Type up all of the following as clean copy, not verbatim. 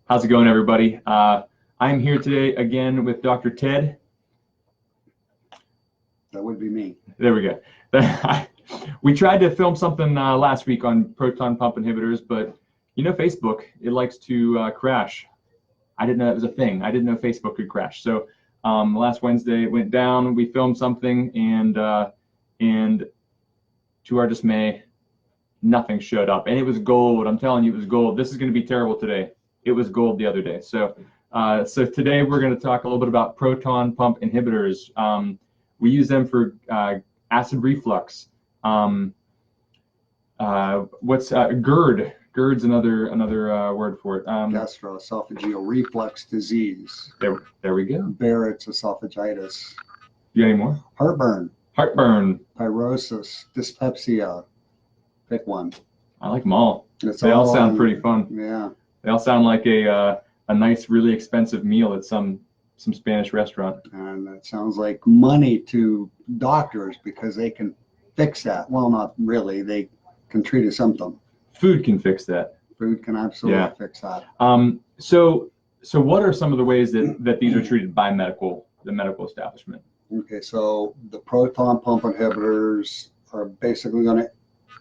How's it going, everybody? I'm here today again with Dr. Ted. That would be me. There we go. We tried to film something last week on proton pump inhibitors, but you know Facebook, it likes to crash. I didn't know that was a thing. I didn't know Facebook could crash. So last Wednesday it went down. We filmed something, and to our dismay, nothing showed up. And it was gold. I'm telling you, it was gold. This is going to be terrible today. It was gold the other day. So today we're going to talk a little bit about proton pump inhibitors. We use them for acid reflux. What's GERD? GERD's another word for it. Gastroesophageal reflux disease. There we go. Barrett's esophagitis. You got any more? Heartburn. Heartburn. Pyrosis. Dyspepsia. Pick one. I like them all. They all sound pretty fun. Yeah. They all sound like a nice, really expensive meal at some Spanish restaurant. And that sounds like money to doctors because they can fix that. Well, not really. They can treat a symptom. Food can fix that. Food can absolutely fix that. So what are some of the ways that these are treated by the medical establishment? Okay, so the proton pump inhibitors are basically going to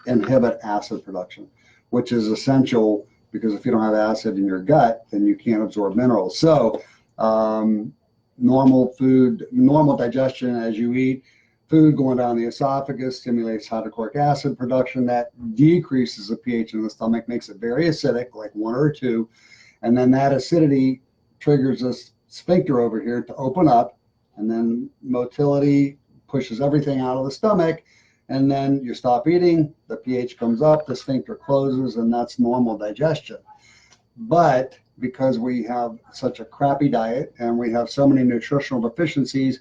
inhibit acid production, which is essential because if you don't have acid in your gut, then you can't absorb minerals. So normal digestion as you eat, food going down the esophagus stimulates hydrochloric acid production that decreases the pH in the stomach, makes it very acidic, like 1 or 2, and then that acidity triggers this sphincter over here to open up, and then motility pushes everything out of the stomach, and then you stop eating, the pH comes up, the sphincter closes, and that's normal digestion. But because we have such a crappy diet and we have so many nutritional deficiencies,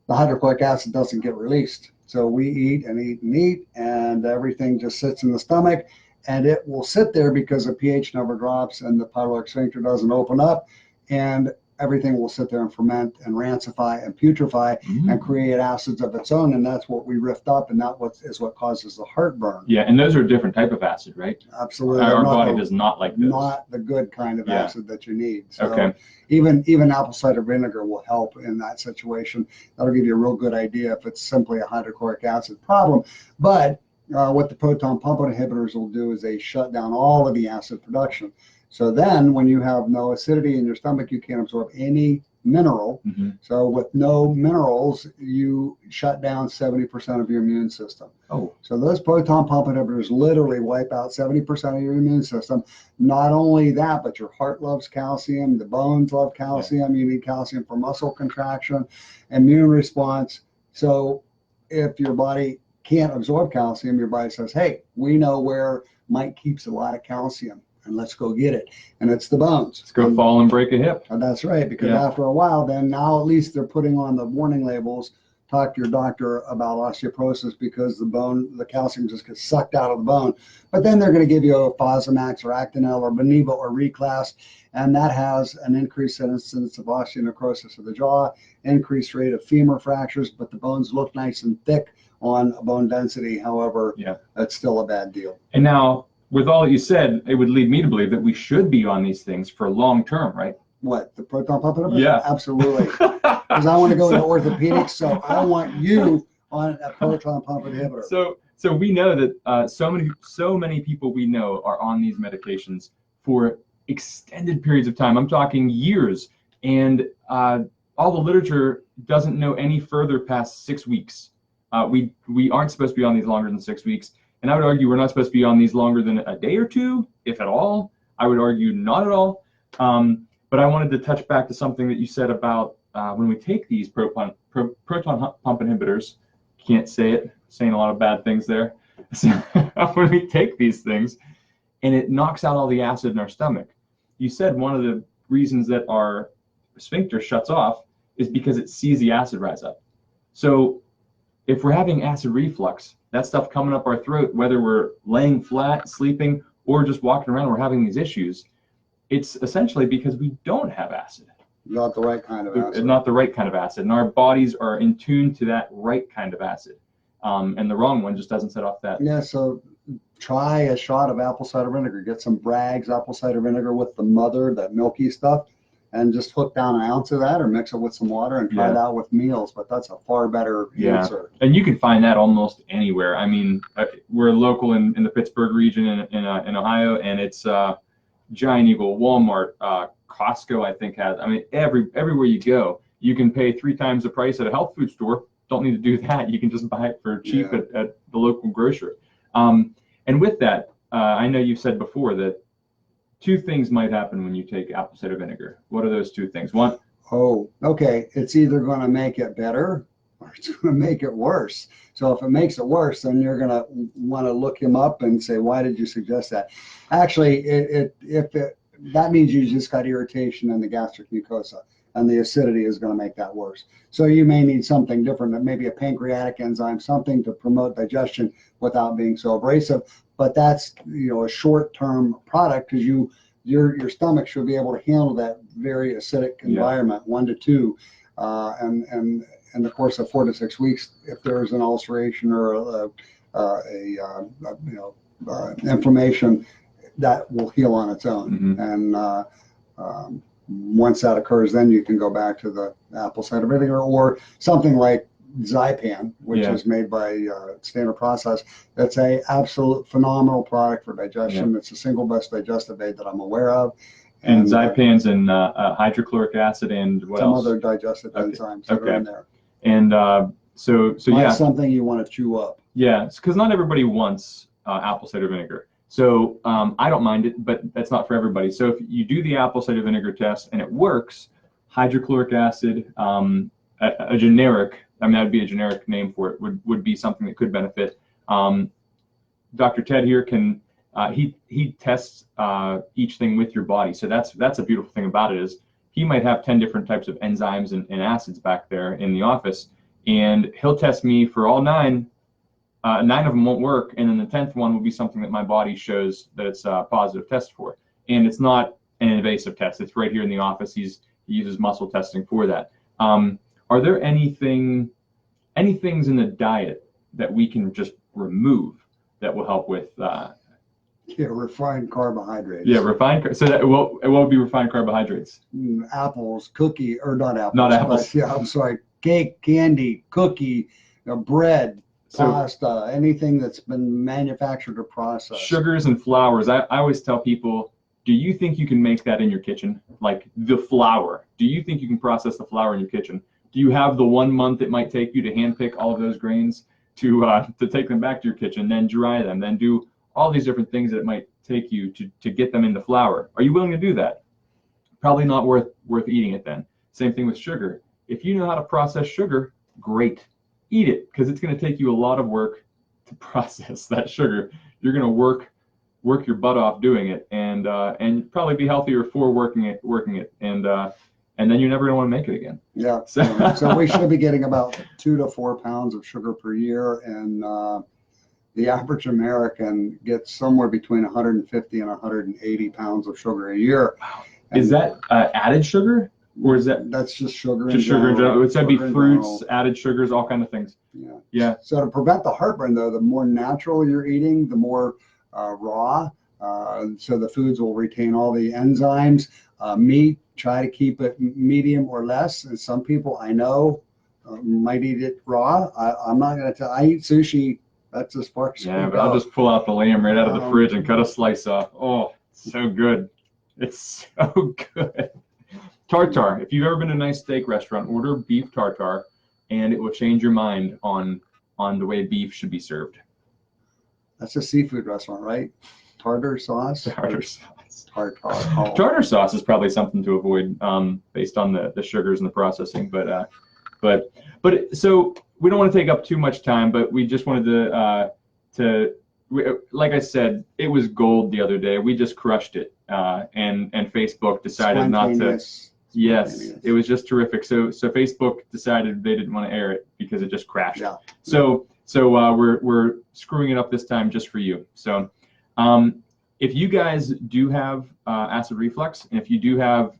the hydrochloric acid doesn't get released. So we eat and eat and eat, and everything just sits in the stomach, and it will sit there because the pH never drops and the pyloric sphincter doesn't open up, and everything will sit there and ferment and rancify and putrefy and create acids of its own, and that's what we rift up, and that is what causes the heartburn. Yeah, and those are a different type of acid, right? Absolutely. Our body does not like those. Not the good kind of acid that you need. So okay. Even apple cider vinegar will help in that situation. That'll give you a real good idea if it's simply a hydrochloric acid problem. But what the proton pump inhibitors will do is they shut down all of the acid production. So then when you have no acidity in your stomach, you can't absorb any mineral. So with no minerals, you shut down 70% of your immune system. Oh. So those proton pump inhibitors literally wipe out 70% of your immune system. Not only that, but your heart loves calcium, the bones love calcium, you need calcium for muscle contraction, immune response. So if your body can't absorb calcium, your body says, hey, we know where Mike keeps a lot of calcium, and let's go get it. And it's the bones. Let's go fall and break a hip. And that's right, because after a while, then now at least they're putting on the warning labels, talk to your doctor about osteoporosis because the calcium just gets sucked out of the bone. But then they're going to give you a Fosamax or Actonel or Beniva or Reclass, and that has an increased incidence of osteonecrosis of the jaw, increased rate of femur fractures, but the bones look nice and thick on bone density. However, that's still a bad deal. And now, with all that you said, it would lead me to believe that we should be on these things for long term, right? What, the proton pump inhibitor? Yeah. Absolutely. Because I want to go into orthopedics, so I want you on a proton pump inhibitor. So we know that so many people we know are on these medications for extended periods of time. I'm talking years, and all the literature doesn't know any further past 6 weeks. We aren't supposed to be on these longer than 6 weeks. And I would argue we're not supposed to be on these longer than a day or two, if at all. I would argue not at all. But I wanted to touch back to something that you said about when we take these proton pump inhibitors. Can't say it, saying a lot of bad things there. When we take these things and it knocks out all the acid in our stomach. You said one of the reasons that our sphincter shuts off is because it sees the acid rise up. So if we're having acid reflux, that stuff coming up our throat, whether we're laying flat, sleeping, or just walking around, we're having these issues, it's essentially because we don't have acid. Not the right kind of acid. Not the right kind of acid. And our bodies are in tune to that right kind of acid. And the wrong one just doesn't set off that. Yeah, so try a shot of apple cider vinegar. Get some Bragg's apple cider vinegar with the mother, that milky stuff, and just hook down an ounce of that or mix it with some water and try it out with meals. But that's a far better answer. And you can find that almost anywhere. I mean, we're local in the Pittsburgh region in Ohio, and it's Giant Eagle, Walmart, Costco, I think has. I mean, everywhere you go, you can pay 3 times the price at a health food store. Don't need to do that. You can just buy it for cheap at the local grocery. And with that, I know you've said before that 2 things might happen when you take apple cider vinegar. What are those 2 things? One, okay, it's either going to make it better or it's going to make it worse. So if it makes it worse, then you're going to want to look him up and say, why did you suggest that? Actually, that means you just got irritation in the gastric mucosa, and the acidity is going to make that worse. So you may need something different, maybe a pancreatic enzyme, something to promote digestion without being so abrasive. But that's, a short-term product, because your stomach should be able to handle that very acidic environment, 1 to 2, and in the course of 4 to 6 weeks, if there's an ulceration or inflammation, that will heal on its own. And once that occurs, then you can go back to the apple cider vinegar or something like Zypan, which is made by Standard Process. That's a absolute phenomenal product for digestion. It's the single best digestive aid that I'm aware of. And Zypan's in hydrochloric acid and what some else? other digestive enzymes that are in there. And so something you want to chew up. Yeah, because not everybody wants apple cider vinegar. So I don't mind it, but that's not for everybody. So if you do the apple cider vinegar test and it works, hydrochloric acid, a generic, I mean, that would be a generic name for it, would be something that could benefit. Dr. Ted here can, he tests each thing with your body. So that's a beautiful thing about it, is he might have 10 different types of enzymes and acids back there in the office, and he'll test me for all 9. 9 of them won't work, and then the 10th one will be something that my body shows that it's a positive test for. And it's not an invasive test. It's right here in the office. He uses muscle testing for that. Are there any things in the diet that we can just remove that will help with? Refined carbohydrates. Yeah, refined. So that what would be refined carbohydrates? Apples, cookie, or not apples. Not apples. Yeah, I'm sorry. Cake, candy, cookie, bread. Pasta, anything that's been manufactured or processed. Sugars and flours. I always tell people, do you think you can make that in your kitchen? Like the flour. Do you think you can process the flour in your kitchen? Do you have the 1 month it might take you to handpick all of those grains to take them back to your kitchen, then dry them, then do all these different things that it might take you to get them into flour? Are you willing to do that? Probably not worth eating it then. Same thing with sugar. If you know how to process sugar, great. Eat it, because it's going to take you a lot of work to process that sugar. You're going to work your butt off doing it, and probably be healthier for working it, and then you're never going to want to make it again. Yeah. So we should be getting about 2 to 4 pounds of sugar per year, and the average American gets somewhere between 150 and 180 pounds of sugar a year. Wow. Is that added sugar? Or is that's just sugar? Just sugar in general. It would be fruits, added sugars, all kind of things. Yeah. So to prevent the heartburn, though, the more natural you're eating, the more raw. So the foods will retain all the enzymes. Meat, try to keep it medium or less. And some people I know might eat it raw. I'm not going to tell. I eat sushi. That's as far as but I'll just pull out the lamb right out of the fridge and cut a slice off. Oh, so good. It's so good. Tartare. If you've ever been to a nice steak restaurant, order beef tartare, and it will change your mind on the way beef should be served. That's a seafood restaurant, right? Tartar sauce? Tartar sauce. Tartare. Tartar sauce is probably something to avoid based on the sugars and the processing. But so we don't want to take up too much time, but we just wanted like I said, it was gold the other day. We just crushed it, and Facebook decided not to. Yes, it was just terrific. So Facebook decided they didn't want to air it because it just crashed. Yeah. So we're screwing it up this time just for you. So if you guys do have acid reflux, and if you do have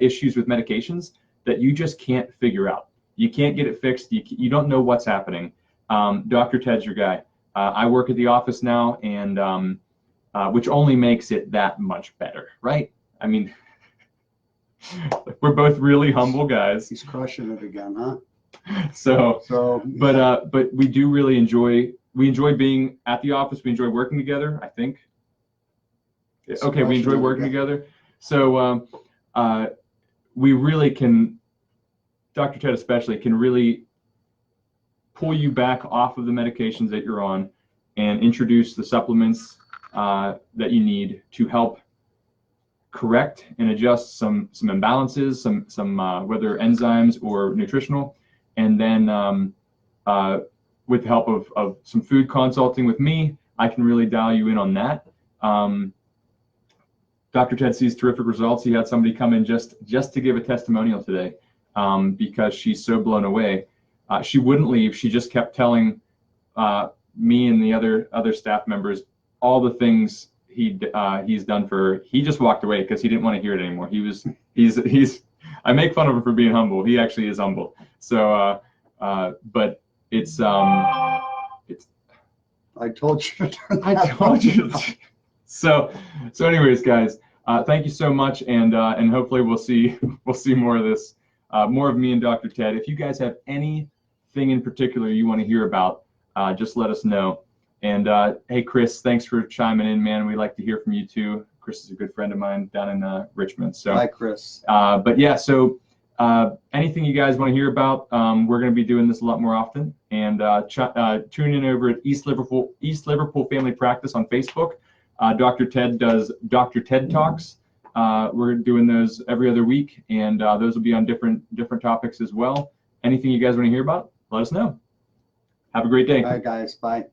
issues with medications that you just can't figure out, you can't get it fixed, you don't know what's happening, Dr. Ted's your guy. I work at the office now, and which only makes it that much better, right? I mean, we're both really humble guys. He's crushing it again, huh? So yeah. but we do really enjoy being at the office. We enjoy working together, I think. Okay, we enjoy working together. So we really can, Dr. Ted especially, can really pull you back off of the medications that you're on and introduce the supplements that you need to help correct and adjust some imbalances, some whether enzymes or nutritional, and then with the help of some food consulting with me, I can really dial you in on that. Dr. Ted sees terrific results. He had somebody come in just to give a testimonial today because she's so blown away. She wouldn't leave. She just kept telling me and the other staff members all the things he's done for her. He just walked away because he didn't want to hear it anymore. He's I make fun of him for being humble. He actually is humble. So but it's I told you. I told you. So anyways, guys, thank you so much, and hopefully we'll see more of this, more of me and Dr. Ted. If you guys have anything in particular you want to hear about, just let us know. And hey, Chris, thanks for chiming in, man. We'd like to hear from you too. Chris is a good friend of mine down in Richmond. So hi, Chris. But yeah, so anything you guys want to hear about, we're going to be doing this a lot more often. And tune in over at East Liverpool Family Practice on Facebook. Dr. Ted does Dr. Ted Talks. We're doing those every other week, and those will be on different topics as well. Anything you guys want to hear about, let us know. Have a great day. All right, guys. Bye.